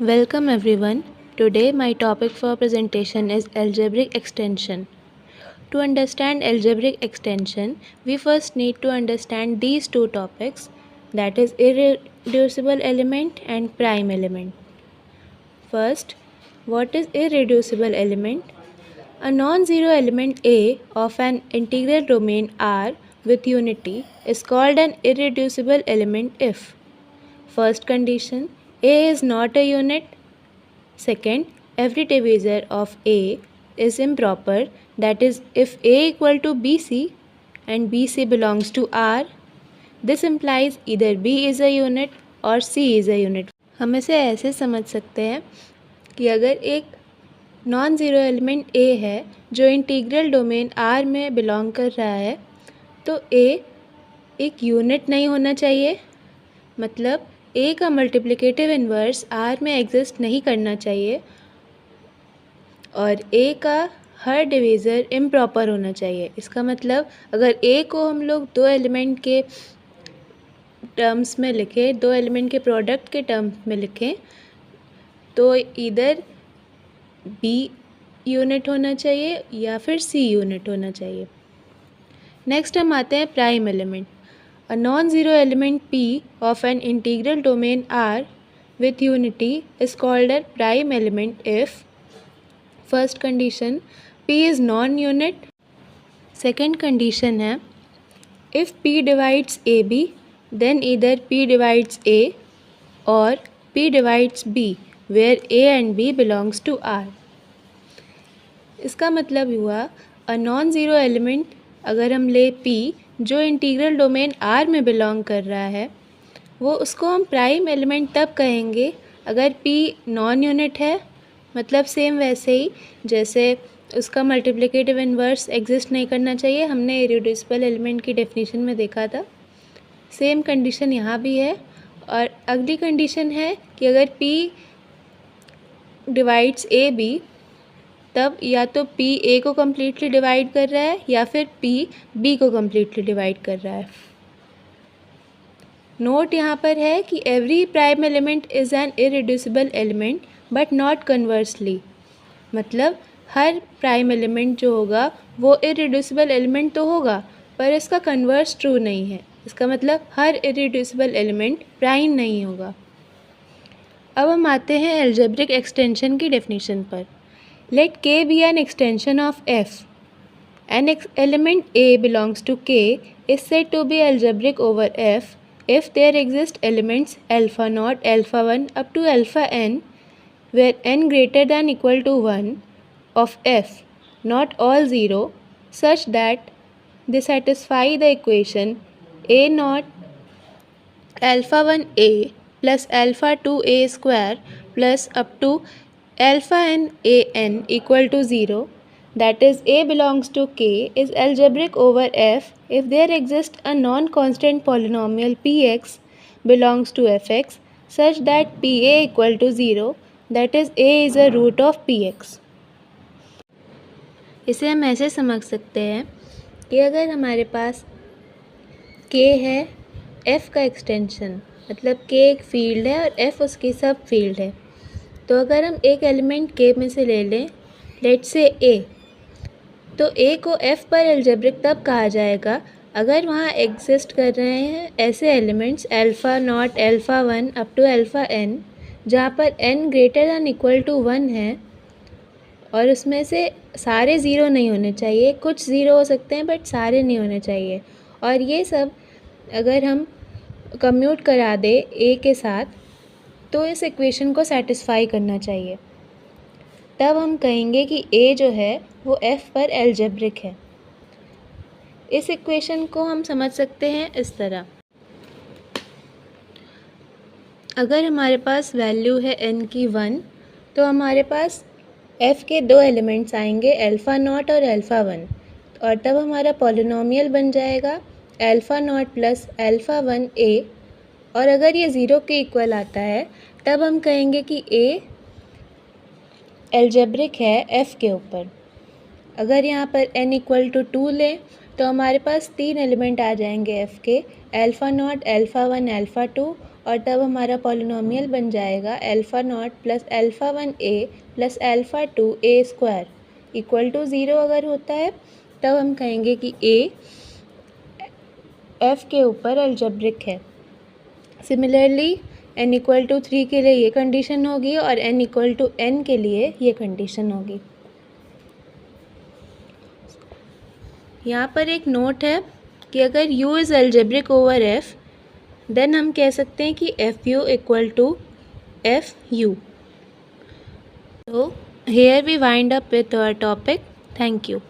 Welcome everyone. Today my topic for presentation is algebraic extension. To understand algebraic extension, we first need to understand these two topics, that is irreducible element and prime element. First, what is irreducible element? A non-zero element A of an integral domain R with unity is called an irreducible element if first condition, A is not a unit. Second, every divisor of A is improper, that is, if A equal to BC and BC belongs to R, this implies either B is a unit or C is a unit. हम इसे ऐसे समझ सकते हैं कि अगर एक non zero element A है जो इंटीग्रल डोमेन R में बिलोंग कर रहा है, तो A एक यूनिट नहीं होना चाहिए, मतलब A का मल्टीप्लिकेटिव इन्वर्स R में एग्जिस्ट नहीं करना चाहिए, और A का हर डिवीज़र इम्प्रॉपर होना चाहिए। इसका मतलब अगर A को हम लोग दो एलिमेंट के टर्म्स में लिखें, दो एलिमेंट के प्रोडक्ट के टर्म्स में लिखें, तो इधर B यूनिट होना चाहिए या फिर C यूनिट होना चाहिए। नेक्स्ट हम आते हैं prime element. A non-zero element P of an integral domain R with unity is called a prime element if first condition P is non-unit. Second condition है if P divides AB then either P divides A or P divides B where A and B belongs to R. इसका मतलब हुआ a non-zero element अगर हम ले P जो integral domain R में belong कर रहा है, वो उसको हम प्राइम एलिमेंट तब कहेंगे अगर P नॉन यूनिट है, मतलब सेम वैसे ही जैसे उसका मल्टीप्लिकेटिव इन्वर्स एग्जिस्ट नहीं करना चाहिए, हमने इरेड्यूसिबल एलिमेंट की डेफिनेशन में देखा था। सेम कंडीशन यहाँ भी है। और अगली कंडीशन है कि अगर P डिवाइड्स ए बी, तब या तो P A को कम्प्लीटली डिवाइड कर रहा है या फिर P B को कम्प्लीटली डिवाइड कर रहा है। नोट यहाँ पर है कि every prime element is an irreducible element but not conversely, मतलब हर प्राइम एलिमेंट जो होगा वो इरेड्यूसिबल एलिमेंट तो होगा पर इसका कन्वर्स ट्रू नहीं है। इसका मतलब हर इरेड्यूसिबल एलिमेंट प्राइम नहीं होगा। अब हम आते हैं अलजेब्रिक एक्सटेंशन की डेफिनेशन पर। Let K be an extension of F. An element A belongs to K is said to be algebraic over F if there exist elements alpha naught, alpha 1 up to alpha n where n greater than equal to 1 of F, not all 0, such that they satisfy the equation A naught alpha 1A plus alpha 2A square plus up to alpha n a n equal to 0, that is A belongs to K, is algebraic over F if there exists a non-constant polynomial Px belongs to Fx such that Pa equal to 0, that is A is a root of Px. इसे हम ऐसे समझ सकते हैं कि अगर हमारे पास K है, F का एक्सटेंशन, मतलब K एक फील्ड है और F उसकी सब फील्ड है, तो अगर हम एक एलिमेंट K में से ले लें, लेट्स से A, तो A को F पर अलजेब्रिक तब कहा जाएगा अगर वहाँ एग्जिस्ट कर रहे हैं ऐसे elements alpha naught, alpha 1 up to alpha n, जहाँ पर n greater than equal to 1 है और उसमें से सारे ज़ीरो नहीं होने चाहिए, कुछ ज़ीरो हो सकते हैं बट सारे नहीं होने चाहिए। और ये सब अगर हम कम्यूट करा दे A के साथ तो इस इक्वेशन को सेटिस्फाई करना चाहिए, तब हम कहेंगे कि A जो है वो F पर अलजेब्रिक है। इस इक्वेशन को हम समझ सकते हैं इस तरह। अगर हमारे पास वैल्यू है n की 1, तो हमारे पास F के दो एलिमेंट्स आएंगे अल्फ़ा नॉट और अल्फ़ा 1, और तब हमारा पॉलिनोमियल बन जाएगा alpha naught plus alpha 1A, और अगर ये ज़ीरो के इक्वल आता है तब हम कहेंगे कि A अलजेब्रिक है F के ऊपर। अगर यहाँ पर n इक्वल टू 2 लें तो हमारे पास तीन एलिमेंट आ जाएंगे F के, अल्फ़ा नॉट, अल्फ़ा 1, अल्फ़ा 2, और तब हमारा पॉलिनोमियल बन जाएगा alpha naught plus alpha 1a plus alpha 2a square equal to 0 अगर होता है तब हम कहेंगे कि a f के ऊपर अलजेब्रिक है। सिमिलरली n इक्वल टू 3 के लिए ये कंडीशन होगी और n इक्वल टू n के लिए ये कंडीशन होगी। यहाँ पर एक नोट है कि अगर u is algebraic over f then हम कह सकते हैं कि F U equal to F U. So here we wind up with our topic. Thank you.